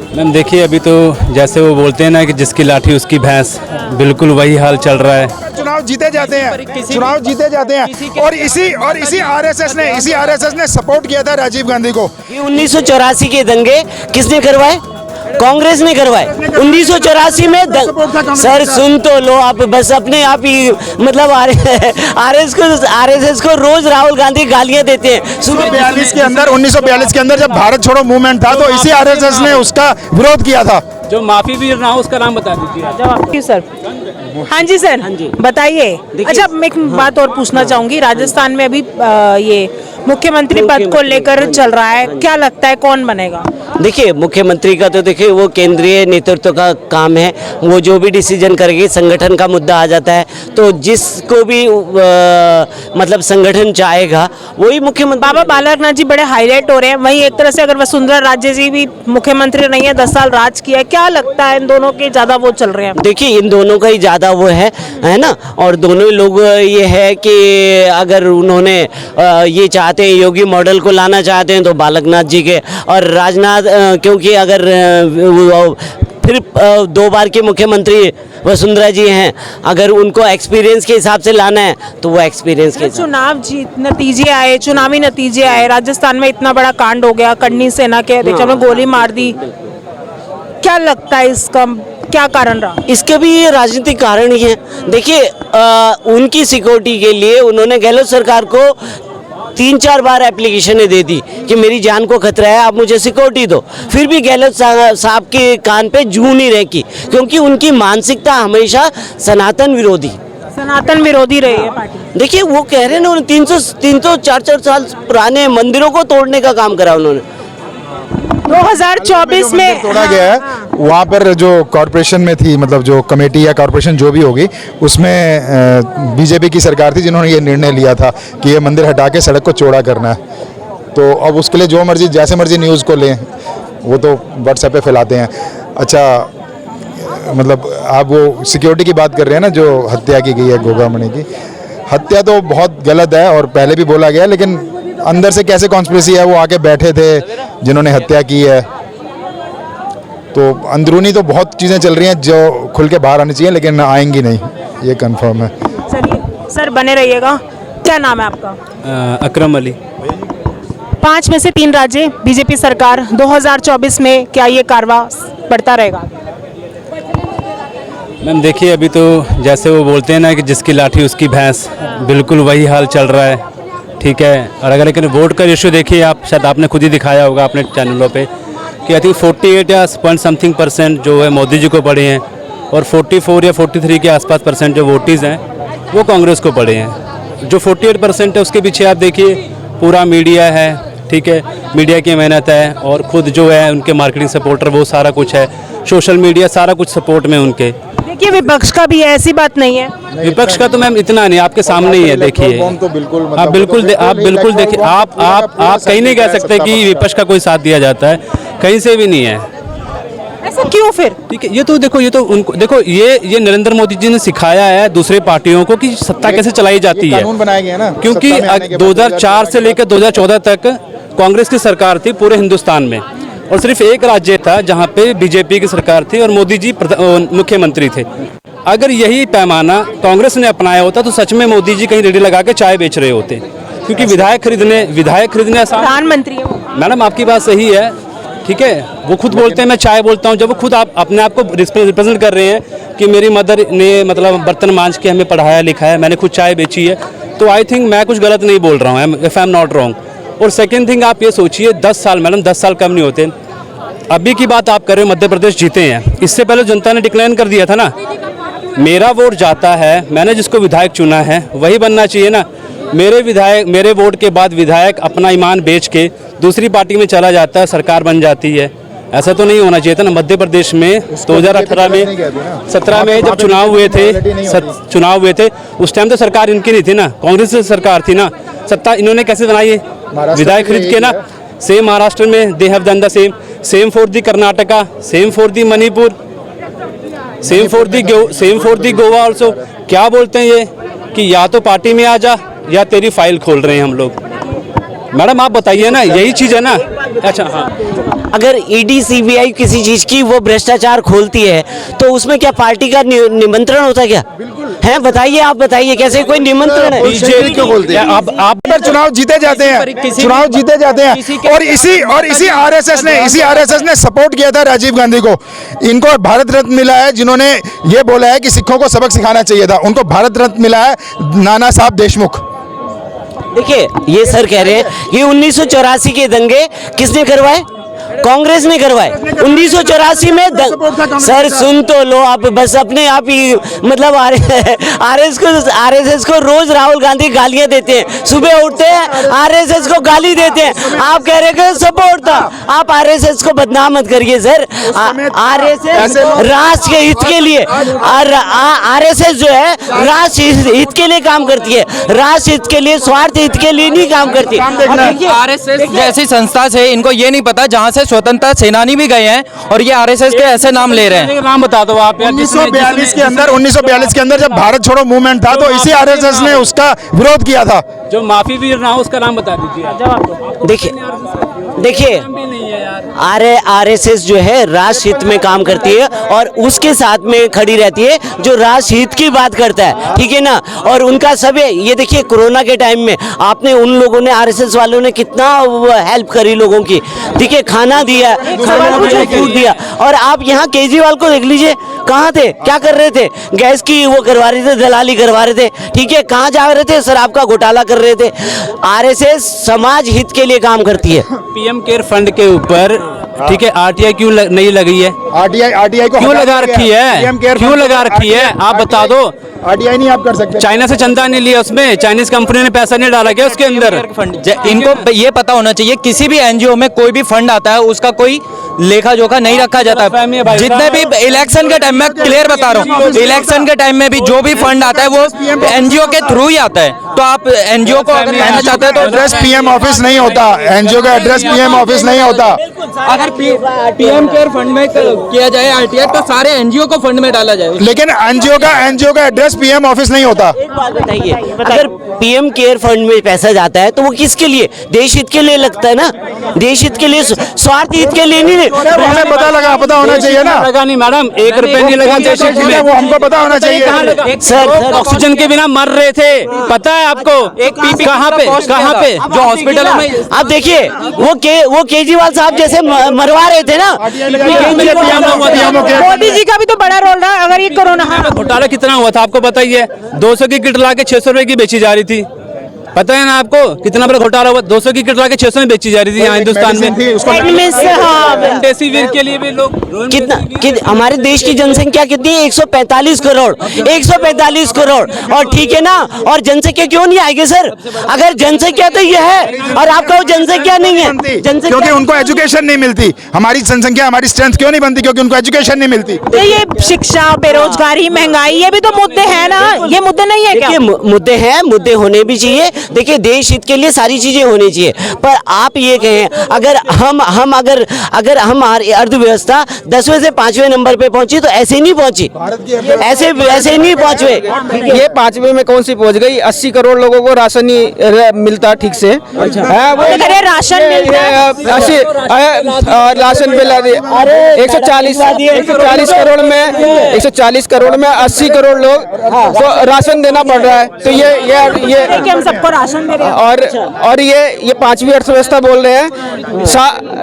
Ma'am देखिए, अभी तो जैसे वो बोलते हैं ना कि जिसकी लाठी उसकी भैंस, बिल्कुल वही हाल चल रहा है। चुनाव जीते जाते हैं और इसी आरएसएस ने सपोर्ट किया था राजीव गांधी को। ये 1984 के दंगे किसने करवाए? कांग्रेस ने करवाए। 1984 में सर सुन तो लो आप, बस अपने आप ही मतलब आरएसएस को रोज राहुल गांधी गालियां देते हैं। 1942 के अंदर जब भारत छोड़ो मूवमेंट था तो इसी आरएसएस ने उसका विरोध किया था। जो माफी वीर ना हो उसका नाम बता दीजिए। जवाब सर। हाँ जी सर, बताइए। अच्छा, मैं एक बात और पूछना चाहूंगी। राजस्थान में अभी ये मुख्यमंत्री पद को लेकर चल रहा है, क्या लगता है कौन बनेगा? देखिए, मुख्यमंत्री का तो देखिए वो केंद्रीय नेतृत्व का काम है, वो जो भी डिसीजन करेंगे, संगठन का मुद्दा आ जाता है तो जिसको भी मतलब संगठन चाहेगा वही मुख्यमंत्री। बाबा बालकनाथ जी बड़े हाईलाइट हो रहे हैं, वहीं एक तरह से अगर वसुंधरा राजे जी भी मुख्यमंत्री नहीं है, 10 साल राज किया है, क्या लगता है इन दोनों के ज्यादा वो चल रहे हैं? देखिए, इन दोनों का ही ज्यादा वो है ना, और दोनों ही लोग ये है कि अगर उन्होंने ये चाहते हैं, योगी मॉडल को लाना चाहते हैं तो बालकनाथ जी के, और राजनाथ क्योंकि अगर फिर 2 बार के मुख्यमंत्री वसुंधरा जी हैं, अगर उनको एक्सपीरियंस के हिसाब से लाना है तो वो एक्सपीरियंस के चुनावी नतीजे आए, राजस्थान में इतना बड़ा कांड हो गया, कन्नी सेना के अध्यक्ष ने गोली मार दी, क्या लगता है इसका क्या कारण रहा? इसके भी ये राजनीतिक कारण ही है। देखिए, उनकी सिक्योरिटी के लिए उन्होंने गहलोत सरकार को 3-4 बार एप्लीकेशनें दे दी कि मेरी जान को खतरा है, आप मुझे सिक्योरिटी दो। फिर भी गहलोत साहब के कान पे जूं नहीं रखी, क्योंकि उनकी मानसिकता हमेशा सनातन विरोधी रही है पार्टी। देखिए, वो कह रहे हैं ना, 300-400 साल पुराने मंदिरों को तोड़ने का काम करा उन्होंने। 2024 में तोड़ा गया है। वहाँ पर जो कॉरपोरेशन में थी, मतलब जो कमेटी या कॉरपोरेशन जो भी होगी, उसमें बीजेपी की सरकार थी जिन्होंने ये निर्णय लिया था कि ये मंदिर हटा के सड़क को चौड़ा करना है। तो अब उसके लिए जो मर्जी जैसे मर्जी न्यूज़ को लें, वो तो व्हाट्सएप पे फैलाते हैं। अच्छा, मतलब आप वो सिक्योरिटी की बात कर रहे हैं ना, जो हत्या की गई है गोगामणि की, हत्या तो बहुत गलत है और पहले भी बोला गया, लेकिन अंदर से कैसे कॉन्स्पिरेसी है, वो आके बैठे थे जिन्होंने हत्या की है, तो अंदरूनी तो बहुत चीज़ें चल रही हैं जो खुल के बाहर आनी चाहिए, लेकिन आएंगी नहीं, ये कंफर्म है। चलिए सर, बने रहिएगा। क्या नाम है आपका? अकरम अली। 5 में से 3 राज्य बीजेपी सरकार, 2024 में क्या ये कारवा बढ़ता रहेगा? मैम देखिए, अभी तो जैसे वो बोलते हैं ना कि जिसकी लाठी उसकी भैंस, बिल्कुल वही हाल चल रहा है। ठीक है, और अगर लेकिन वोट का रेशियो देखिए, आप शायद आपने खुद ही दिखाया होगा अपने चैनलों पे कि आई थिंक 48 या पॉइंट समथिंग % जो है मोदी जी को पड़े हैं, और 44 या 43 के आसपास % जो वोटिस हैं वो कांग्रेस को पड़े हैं। जो 48% है उसके पीछे आप देखिए पूरा मीडिया है। ठीक है, मीडिया की मेहनत है, और खुद जो है उनके मार्केटिंग सपोर्टर, वो सारा कुछ है, सोशल मीडिया सारा कुछ सपोर्ट में उनके। देखिए, विपक्ष का भी है, ऐसी बात नहीं है। विपक्ष का तो मैम इतना नहीं, आपके सामने ही है। देखिए, आप बिल्कुल देखिए, आप कहीं नहीं कह सकते कि विपक्ष का कोई साथ दिया जाता है, कहीं से भी नहीं है। ऐसा क्यों फिर? ठीक है, ये तो उनको देखो, ये नरेंद्र मोदी जी ने सिखाया है दूसरे पार्टियों को कि सत्ता कैसे चलाई जाती है। कानून बनाए गए ना, क्योंकि 2004 से लेकर 2014 तक कांग्रेस की सरकार थी पूरे हिंदुस्तान में, और सिर्फ एक राज्य था जहां पे बीजेपी की सरकार थी और मोदी जी मुख्यमंत्री थे। अगर यही पैमाना कांग्रेस ने अपनाया होता तो सच में मोदी जी कहीं रेडी लगा के चाय बेच रहे होते, क्योंकि विधायक खरीदने आसान। प्रधानमंत्री मैडम आपकी बात सही है, ठीक है, वो खुद बोलते हैं मैं चाय बोलता हूँ। जब वो खुद आप अपने आप को रिप्रेजेंट कर रहे हैं कि मेरी मदर ने मतलब बर्तन मांज के हमें पढ़ाया लिखाया, मैंने खुद चाय बेची है, तो आई थिंक मैं कुछ गलत नहीं बोल रहा हूँ, if I am not wrong. और सेकेंड थिंग, आप ये सोचिए 10 साल, मैडम 10 साल कम नहीं होते। अभी की बात आप कर रहे हो, मध्य प्रदेश जीते हैं, इससे पहले जनता ने डिक्लेयर कर दिया था ना, मेरा वोट जाता है, मैंने जिसको विधायक चुना है वही बनना चाहिए ना। मेरे वोट के बाद विधायक अपना ईमान बेच के दूसरी पार्टी में चला जाता है, सरकार बन जाती है, ऐसा तो नहीं होना चाहिए था ना। मध्य प्रदेश में 2018 में 17 में जब चुनाव हुए थे उस टाइम तो सरकार इनकी नहीं थी ना, कांग्रेस की सरकार थी ना। सत्ता इन्होंने कैसे बनाई है? विधायक खरीद के ना। सेम महाराष्ट्र में they have done the same for the Karnataka, same for the Manipur, same for the Goa also. क्या बोलते हैं ये कि या तो पार्टी में आ जा या तेरी फाइल खोल रहे हैं हम लोग। मैडम आप बताइए ना, यही चीज़ है ना। अच्छा हाँ, अगर ईडी सीबीआई किसी चीज की वो भ्रष्टाचार खोलती है तो उसमें क्या पार्टी का निमंत्रण होता है क्या? है बताइए, आप बताइए कैसे कोई निमंत्रण है? बीजेपी क्यों बोलती है? आप चुनाव जीते जाते हैं, चुनाव जीते जाते हैं, और इसी आरएसएस ने सपोर्ट किया था राजीव गांधी को। इनको भारत रत्न मिला है, जिन्होंने ये बोला है कि सिखों को सबक सिखाना चाहिए था, उनको भारत रत्न मिला है नाना साहब देशमुख। देखिए ये सर कह रहे हैं ये 1984 के दंगे किसने करवाए? कांग्रेस ने करवाए 1984 में। सर सुन तो लो आप, बस अपने आप ही मतलब आरएसएस को रोज राहुल गांधी गालियां देते हैं, सुबह उठते हैं आरएसएस को गाली देते हैं, आप कह रहे हैं सपोर्ट था। आप आरएसएस को बदनाम मत करिए सर, आरएसएस राष्ट्र के हित के लिए, आरएसएस जो है राष्ट्र हित के लिए काम करती है, राष्ट्र हित के लिए, स्वार्थ हित के लिए नहीं काम करती। आरएसएस जैसी संस्था से इनको ये नहीं पता जहाँ से स्वतंत्रता सेनानी भी गए हैं और ये आरएसएस के ऐसे नाम ले रहे हैं। नाम बता दो आप यार। 1942 के अंदर जब भारत छोड़ो मूवमेंट था तो इसी आरएसएस ने उसका विरोध किया था। जो माफी वीर ना हो उसका नाम बता दीजिए। देखिए आरएसएस जो है राष्ट्र हित में काम करती है और उसके साथ में खड़ी रहती है जो राष्ट्र हित की बात करता है, ठीक है ना। और उनका सब ये देखिए कोरोना के टाइम में आपने उन लोगों ने, आरएसएस वालों ने कितना हेल्प करी लोगों की, ठीक है, खाना दिया, फूड दिया। और आप यहाँ केजरीवाल को देख लीजिए, कहाँ थे, क्या कर रहे थे? गैस की वो करवा रहे थे, दलाली करवा रहे थे, ठीक है, कहाँ जा रहे थे? शराब का घोटाला कर रहे थे। आरएसएस समाज हित के लिए काम करती है। पीएम केयर फंड के ऊपर, ठीक है, आरटीआई क्यों नहीं लगी है? आरटीआई को क्यों लगा रखी है? क्यों लगा रखी है आप बता दो। आरटीआई नहीं आप कर सकते। चाइना से चंदा नहीं लिया, उसमें चाइनीज कंपनी ने पैसा नहीं डाला क्या उसके अंदर? इनको ये पता होना चाहिए किसी भी एनजीओ में कोई भी फंड आता है उसका कोई लेखा जोखा नहीं रखा जाता है। जितने भी इलेक्शन के टाइम में, क्लियर बता रहा हूँ, इलेक्शन के टाइम में भी जो भी फंड आता है वो एनजीओ के थ्रू ही आता है। तो आप एनजीओ को अगर कहना चाहते हैं तो एड्रेस पीएम ऑफिस नहीं होता, एनजीओ का एड्रेस पीएम ऑफिस नहीं होता। अगर पीएम केयर फंड में किया जाए आरटीआई तो सारे एनजीओ को फंड में डाला जाए, लेकिन एनजीओ का एड्रेस पीएम ऑफिस नहीं होता। एक बात बताइए, अगर पीएम केयर फंड में पैसा जाता है तो वो किसके लिए? देश हित के लिए लगता है ना, देश हित के लिए, स्वार्थ हित के लिए नहीं। हमें पता होना चाहिए ना। लगा नहीं मैडम, 1 रुपए नहीं लगा देश हित में, वो हमको पता होना चाहिए। सर ऑक्सीजन के बिना मर रहे थे, पता है आपको? कहाँ पे जो हॉस्पिटलों में आप देखिए वो केजरीवाल साहब जैसे मरवा रहे थे ना। मोदी जी का भी तो बड़ा रोल रहा है। अगर ये कोरोना घोटाला कितना हुआ था आपको पता ही है? 200 की किट ला के 600 रुपए की बेची जा रही थी, पता है ना आपको? कितना बड़ा घोटाला हुआ? 200 की किट ला के 600 में बेची जा रही थी यहाँ हिंदुस्तान में। रेमडेसिविर के लिए भी लोग हमारे देश की जनसंख्या कितनी है? 145 करोड़, 145 करोड़। और ठीक है ना, और जनसंख्या क्यों नहीं आएगी सर? अगर जनसंख्या तो ये है और आपका वो जनसंख्या नहीं है, क्योंकि उनको एजुकेशन नहीं मिलती। हमारी जनसंख्या, हमारी स्ट्रेंथ क्यों नहीं बनती? क्योंकि उनको एजुकेशन नहीं मिलती। तो ये शिक्षा, बेरोजगारी, महंगाई, ये भी तो मुद्दे हैं ना। ये मुद्दे नहीं है क्या? मुद्दे हैं, मुद्दे होने भी चाहिए। देखिए देश हित के लिए सारी चीजें होनी चाहिए, पर आप ये कहें अगर अगर हमारी अर्थव्यवस्था 10वें से 5वें नंबर पे पहुंची तो ऐसे नहीं पहुंची, ऐसे नहीं पहुंचे। ये 5वें में कौन सी पहुंच गई? 80 करोड़ लोगों को राशन नहीं मिलता ठीक से। राशन राशन बिल 140 करोड़ में 80 करोड़ लोग को राशन देना पड़ रहा है। तो ये हम सबको राशन दे रहे हैं। और ये 5वीं अर्थव्यवस्था बोल रहे हैं।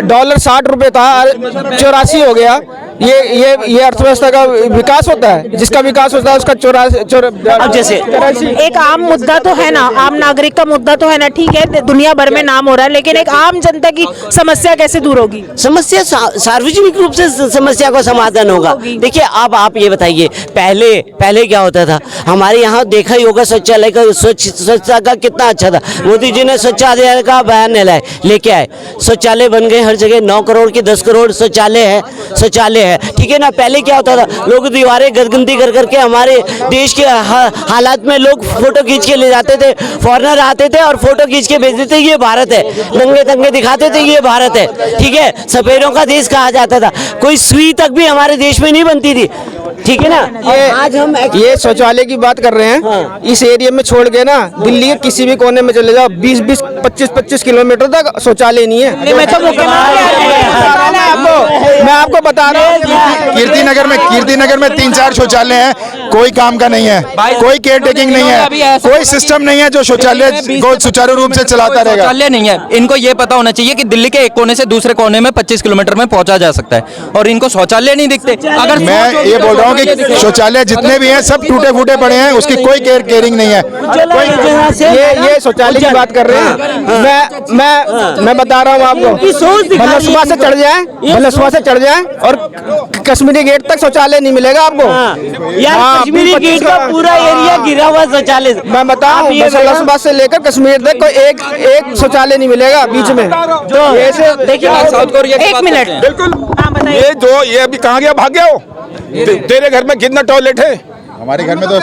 डॉलर 60 रुपए था, 84 हो गया। ये अर्थव्यवस्था का विकास होता है, जिसका विकास होता है उसका 84। जैसे एक आम मुद्दा तो है ना, आम नागरिक का मुद्दा तो है ना, ठीक है, दुनिया भर में नाम हो रहा है, लेकिन एक आम जनता की समस्या कैसे दूर होगी? समस्या सार्वजनिक रूप से समस्या का समाधान होगा। देखिए अब आप ये बताइए, पहले क्या होता था? हमारे यहाँ देखा ही होगा शौचालय का, स्वच्छता का कितना अच्छा था। मोदी जी ने शौचालय का बयान लेके आए, शौचालय बन गए हर जगह। 9 करोड़ की 10 करोड़ शौचालय है, ठीक है ना। पहले क्या होता था? लोग दीवारें गंदी कर करके हमारे देश के हालात में लोग फोटो खींच के ले जाते थे, फॉरेनर आते थे और फोटो खींच के भेजते थे, ये भारत है, नंगे तंगे दिखाते थे, ये भारत है, ठीक है, सफेदों का देश कहा जाता था। कोई सुई तक भी हमारे देश में नहीं बनती थी। ठीक है ना। और आज हम ये शौचालय की बात कर रहे हैं। हाँ। इस एरिया में छोड़ के ना दिल्ली के किसी भी कोने में चले जाओ, 20-20, 25-25 किलोमीटर तक शौचालय नहीं है। मैं तो मैं आपको बता रहा हूँ, कीर्तिनगर में 3-4 शौचालय हैं, कोई काम का नहीं है, कोई केयर टेकिंग नहीं है, कोई सिस्टम नहीं है जो शौचालय को सुचारू रूप से चलाता रहेगा। शौचालय नहीं है। इनको ये पता होना चाहिए कि दिल्ली के एक कोने से दूसरे कोने में 25 किलोमीटर में पहुंचा जा सकता है, और इनको शौचालय नहीं दिखते। अगर मैं ये बोल रहा हूँ कि शौचालय जितने भी हैं सब टूटे फूटे पड़े हैं, उसकी कोई केयरिंग नहीं है। ये शौचालय की बात कर रहे हैं। मैं बता रहा हूँ आपको, मतलब सुबह से चढ़ जाए, मतलब सुबह से चढ़ जाए और कश्मीरी गेट तक शौचालय नहीं मिलेगा आपको। यार कश्मीरी गेट का पूरा एरिया गिरा हुआ शौचालय। मैं बताऊं, बसलाबाद से लेकर कश्मीर तक कोई एक शौचालय नहीं मिलेगा बीच में। तो देखिए साउथ कोरिया की एक बात मिनट। करते हैं। बिल्कुल। ये अभी कहाँ गया, भाग गया हो? तेरे घर में कितना टॉयलेट है? हमारे घर में तो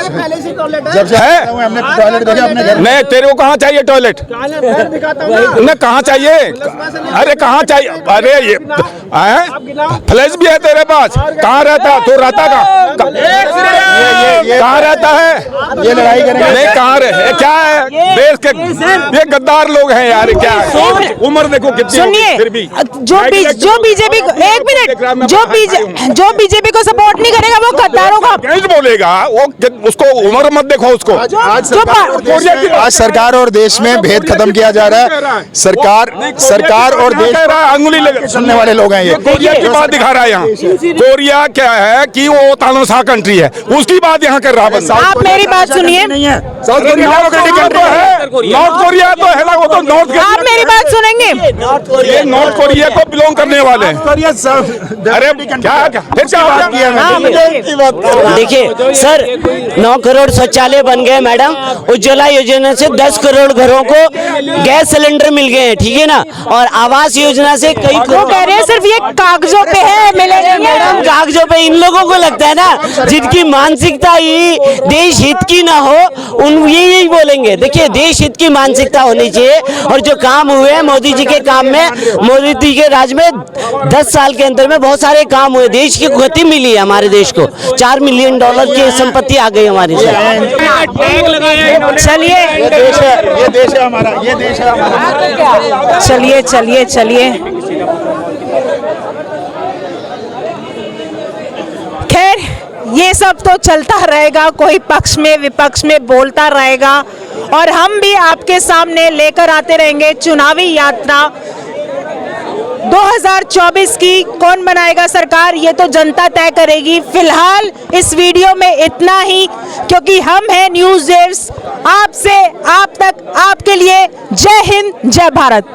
जब से है? हमने टॉयलेट देखा अपने घर में। नहीं, तेरे को कहाँ चाहिए टॉयलेट? न कहाँ चाहिए? अरे कहाँ चाहिए? अरे ये फ्लैश भी है तेरे पास? कहाँ रहता? तू रहता कहाँ? कहाँ रहता है? ये लड़ाई करेंगे नहीं, कहाँ रहे? क्या है देश के? ये गद्दार लोग हैं यार। क्या है? उम्र देखो कितनी होगी, सुनिए, फिर भी जो बीजेपी को, एक मिनट, जो बीजेपी को सपोर्ट नहीं करेगा वो गद्दारों का। कैसे बोलेगा वो? उसको उम्र मत देखो उसको। आज सरकार और देश में भेद खत्म किया जा रहा है। सरकार और देश अंगुली सुनने वाले लोग हैं ये। कोरिया की बात दिखा रहा है यहाँ। कोरिया क्या है कि वो तानाशाह कंट्री है, उसकी बात यहाँ कर रहा है। आप मेरी बात सुनिए, नॉर्थ कोरिया तो है ना, वो तो नॉर्थ कोरिया। आप मेरी बात सुनेंगे। ये नॉर्थ कोरिया को बिलोंग करने वाले हैं। अरे क्या फिर क्या बात किया? देखिए सर, 9 करोड़ शौचालय बन गए मैडम। उज्ज्वला योजना से 10 करोड़ घरों को गैस सिलेंडर मिल गए हैं, ठीक है ना। और आवास योजना से कई वो कह रहे हैं सिर्फ ये कागजों पे है, मिले नहीं है। मैडम कागजों पे इन लोगों को लगता है ना, जिनकी मानसिकता ही देश हित की ना हो, उन यही बोलेंगे। देखिए देश हित की मानसिकता होनी चाहिए। और जो काम हुए हैं मोदी जी के काम में, मोदी जी के राज में 10 साल के अंदर में बहुत सारे काम हुए, देश की गति मिली है हमारे देश को। $4 मिलियन की संपत्ति आ गई हमारी। चलिए ये देश है हमारा, ये देश है हमारा। चलिए खैर ये सब तो चलता रहेगा, कोई पक्ष में विपक्ष में बोलता रहेगा, और हम भी आपके सामने लेकर आते रहेंगे चुनावी यात्रा। 2024 की कौन बनाएगा सरकार, ये तो जनता तय करेगी। फिलहाल इस वीडियो में इतना ही, क्योंकि हम हैं न्यूज़ डेस्क, आपसे आप तक, आपके लिए। जय हिंद, जय भारत।